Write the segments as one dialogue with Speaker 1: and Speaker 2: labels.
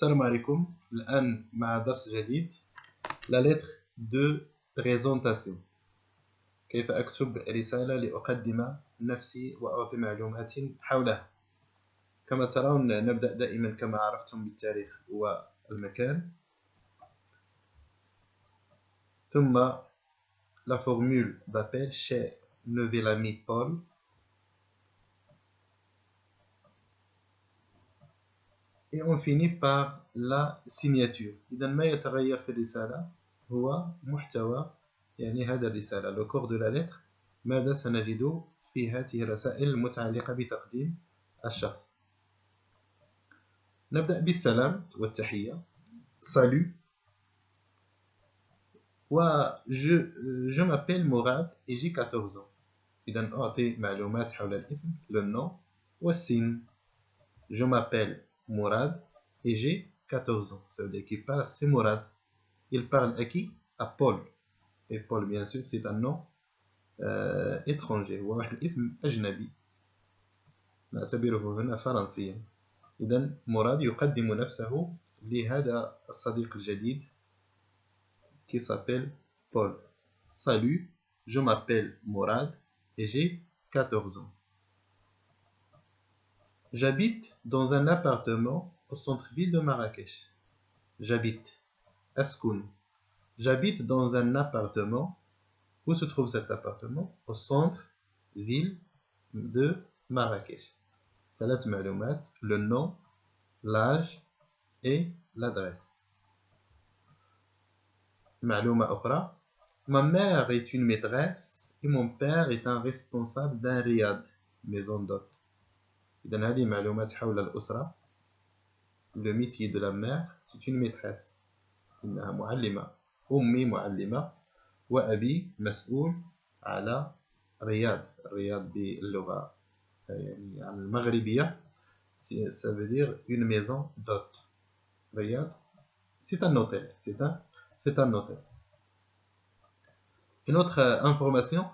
Speaker 1: السلام عليكم. الآن مع درس جديد la lettre de présentation. كيف أكتب رسالة لأقدم نفسي وأعطي معلومات حولها. كما ترون نبدأ دائما كما عرفتم بالتاريخ والمكان، ثم la formule d'appel chez nouvel ami Paul. Et on finit par la signature. إذا ما يتغير في الرسالة هو محتوى هذا الرسالة. le corps de la lettre. ماذا سنجد في هذه الرسائل المتعلقة بتقديم الشخص؟ نبدأ بالسلام والتحية. Salut. Je m'appelle Mourad et j'ai 14 ans. إذا أعطي معلومات حول الاسم le nom والسن. Je m'appelle Mourad et j'ai 14 ans. Ça veut dire qu'il parle, c'est Mourad. Il parle à qui? À Paul. Et Paul, bien sûr, c'est un nom étranger. هو واحد الاسم أجنبي. نعتبره هنا فرنسيا. إذن مراد يقدم نفسه لهذا الصديق الجديد qui s'appelle Paul. Salut, je m'appelle Mourad et j'ai 14 ans. J'habite dans un appartement au centre-ville de Marrakech. J'habite. Askoun. J'habite dans un appartement. Où se trouve cet appartement? Au centre-ville de Marrakech. ثلاث معلومات: le nom, l'âge et l'adresse. معلومة أخرى: ma mère est une maîtresse et mon père est un responsable d'un riad, maison d'hôte. إذن هذه معلومات حول الأسرة. Le métier de la mère, c'est une maîtresse. إنها معلمة. أمي معلمة وأبي مسؤول على رياض. الرياض باللغة المغربية ça veut dire une maison d'hôte. رياض c'est un hôtel. C'est un hôtel. Une autre information: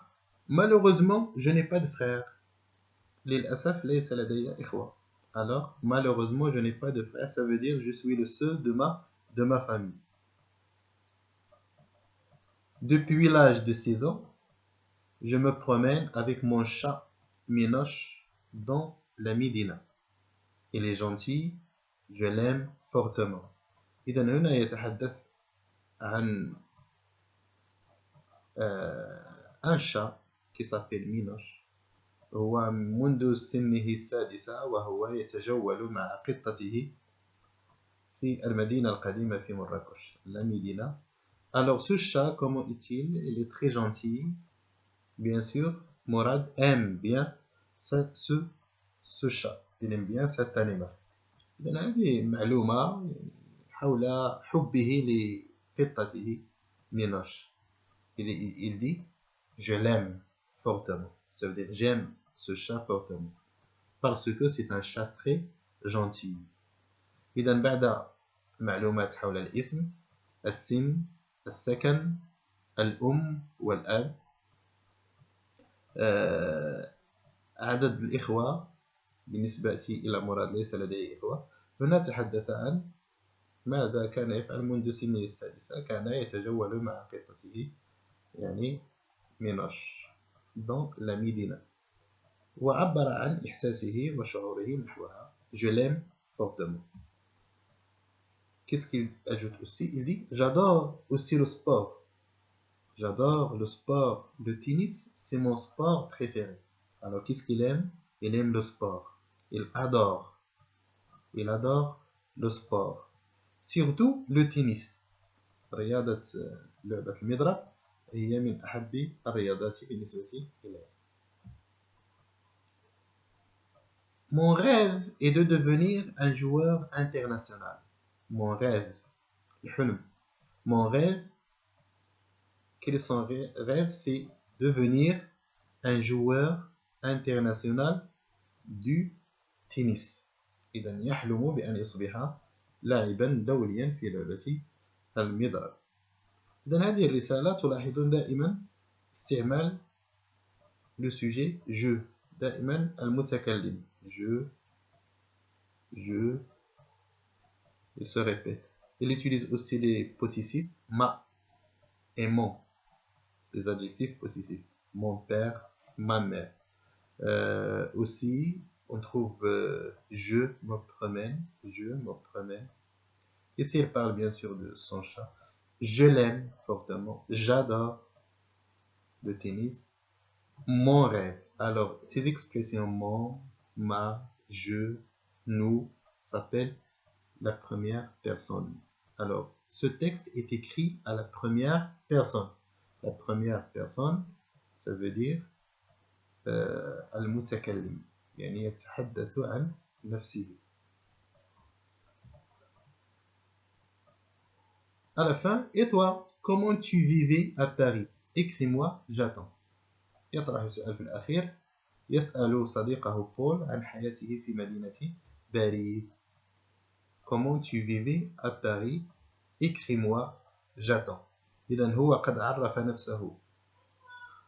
Speaker 1: malheureusement je n'ai pas de frère. للأسف ليس لدي إخوة. Alors malheureusement je n'ai pas de frère, ça veut dire je suis le seul de ma famille. Depuis l'âge de 6 ans, je me promène avec mon chat Minoche dans la Médina. Il est gentil, je l'aime fortement. إذا هنا يتحدث عن un chat qui s'appelle Minoche. هو منذ سنه السادسة وهو يتجول مع قطته في المدينة القديمة في مراكش, la Médina. Alors ce chat, comment est-il? Il est très gentil. Bien sûr, Mourad aime bien ce chat. Il aime bien cet animal. إذن هذه معلومة حول حبه لقطته مينوش. Il dit je l'aime fortement. Ça veut dire j'aime ce chat fortement parce que c'est un chat très gentil. إذن بعد معلومات حول الاسم, السن, السكن, الأم والأب, عدد الإخوة. بالنسبة إلى مراد ليس لديه إخوة. هنا تحدث عن ماذا كان يفعل منذ سنه السادسة. كان يتجول مع قطته مينوش dans la Médina. وعبر عن إحساسه وشعوره نحوها. Je l'aime fortement. Qu'est-ce qu'il ajoute aussi? Il dit j'adore aussi le sport. J'adore le sport. Le tennis, c'est mon sport préféré. Alors qu'est-ce qu'il aime? Il aime le sport. Il adore le sport. Surtout le tennis. رياضة لعبة المضرب هي من أحب الرياضات بالنسبة إليه. Mon rêve est de devenir un joueur international. Mon rêve. الحلم. Mon rêve. Quel est son rêve? C'est devenir un joueur international du tennis. إذن يحلم بأن يصبح لاعبا دوليا في لعبة المضرب. إذن هذه الرسالة تلاحظون دائما استعمال le sujet je. دائما المتكلم je Il se répète. Il utilise aussi les possessifs ma et mon, les adjectifs possessifs. Mon père, ma mère. Aussi, on trouve je me promène, je me promène. Ici, il parle bien sûr de son chat. Je l'aime fortement. J'adore le tennis. Mon rêve. Alors, ces expressions mon, ma, je, nous s'appellent la première personne. Alors, ce texte est écrit à la première personne. La première personne, ça veut dire المتكلم يعني يتحدث عن نفسه. À la fin, et toi, comment tu vivais à Paris? Écris-moi, j'attends. يطرح سؤال في الأخير. يسأل صديقه بول عن حياته في مدينة باريس. Comment tu vivais à Paris? Écris-moi, j'attends. إذن هو قد عرف نفسه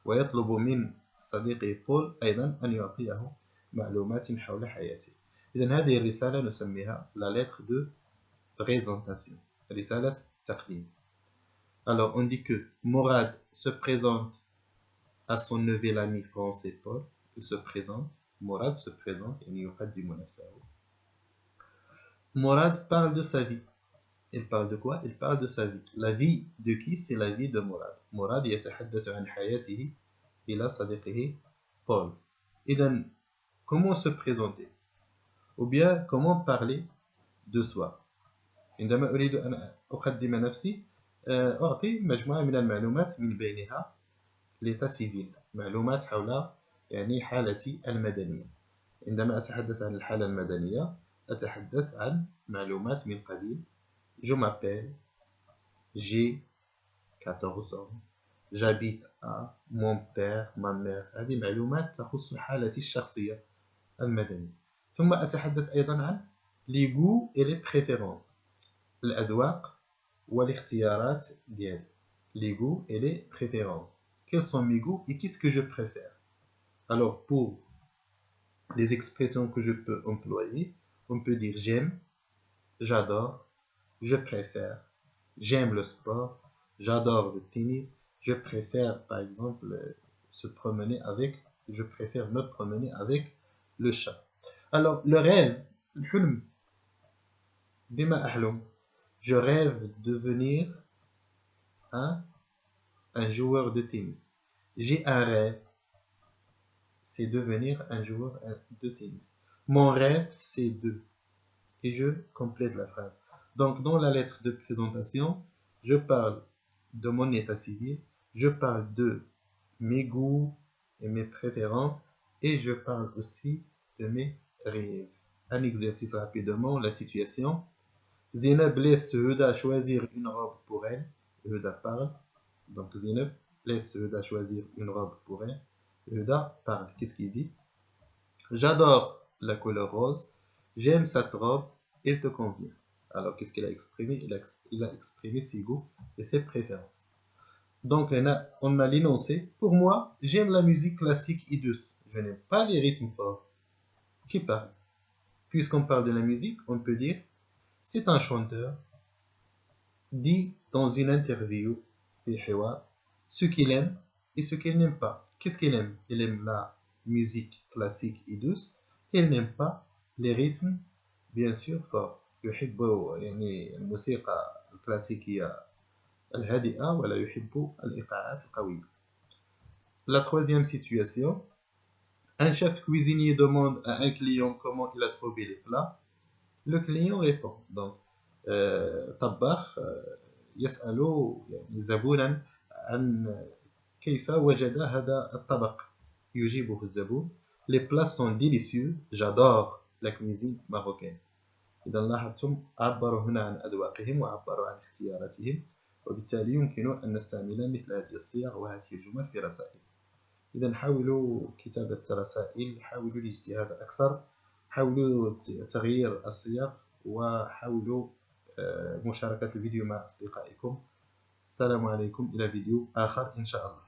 Speaker 1: ويطلب من صديقه بول أيضا أن يعطيه معلومات حول حياته. إذن هذه الرسالة نسميها la lettre de présentation. رسالة تقديم. Alors on dit que Morad se présente à son nouvel ami français Paul. Il se présente. Morad se présente. يعني يقدم نفسه. Morad parle de sa vie. Il parle de quoi? Il parle de sa vie. La vie de qui? C'est la vie de Morad. Morad يتحدث عن حياته إلى صديقه Paul. إذن comment se présenter? Ou bien comment parler de soi? عندما أريد أن أقدم نفسي أعطي مجموعة من المعلومات من بينها l'état civil. معلومات حول يعني حالتي المدنية. عندما أتحدث عن الحالة المدنية أتحدث عن معلومات من قبيل je m'appelle, j'ai 14 ans, j'habite à, mon père, ma mère. هذه معلومات تخص حالتي الشخصية المدنية. ثم أتحدث أيضا عن les goûts et les préférences. الأذواق والاختيارات ديالي. Les goûts et les préférences. Quels sont mes goûts et qu'est-ce que je préfère? Alors, pour les expressions que je peux employer, on peut dire j'aime, j'adore, je préfère, j'aime le sport, j'adore le tennis, je préfère par exemple je préfère me promener avec le chat. Alors, le rêve, الحلم, بما أحلم, je rêve de devenir un joueur de tennis. J'ai un rêve, c'est devenir un joueur de tennis. Mon rêve, c'est de. Et je complète la phrase. Donc, dans la lettre de présentation, je parle de mon état civil, je parle de mes goûts et mes préférences, et je parle aussi de mes rêves. Un exercice rapidement, la situation. Zineb laisse Huda choisir une robe pour elle. Huda parle. Donc, Zineb laisse Huda choisir une robe pour elle. Huda parle. Qu'est-ce qu'il dit? J'adore la couleur rose. J'aime cette robe. Elle te convient. Alors, qu'est-ce qu'il a exprimé? Il a exprimé ses goûts et ses préférences. Donc, on a l'énoncé. Pour moi, j'aime la musique classique et douce. Je n'aime pas les rythmes forts. Qui parle? Puisqu'on parle de la musique, on peut dire c'est un chanteur dit dans une interview ce qu'il aime et ce qu'il n'aime pas. Qu'est-ce qu'il aime? Il aime la musique classique et douce. Il n'aime pas les rythmes bien sûr forts. يحب يعني الموسيقى الكلاسيكية الهادئة ولا يحب الإيقاعات القوية. La troisième situation, un chef cuisinier demande à un client comment il a trouvé les plats. Le client répond. Donc, طباخ يسأل يعني زبونا عن كيف وجد هذا الطبق. يجيبه الزبون. Les plats sont délicieux. J'adore la cuisine marocaine. إذا لاحظتم عبروا هنا عن أذواقهم وعبروا عن اختياراتهم، وبالتالي يمكن أن نستعمل مثل هذه الصيغ وهذه الجمل في رسائل. إذا حاولوا كتابة رسائل، حاولوا الاجتهاد أكثر، حاولوا تغيير الصيغ، وحاولوا مشاركة الفيديو مع أصدقائكم. السلام عليكم، إلى فيديو آخر إن شاء الله.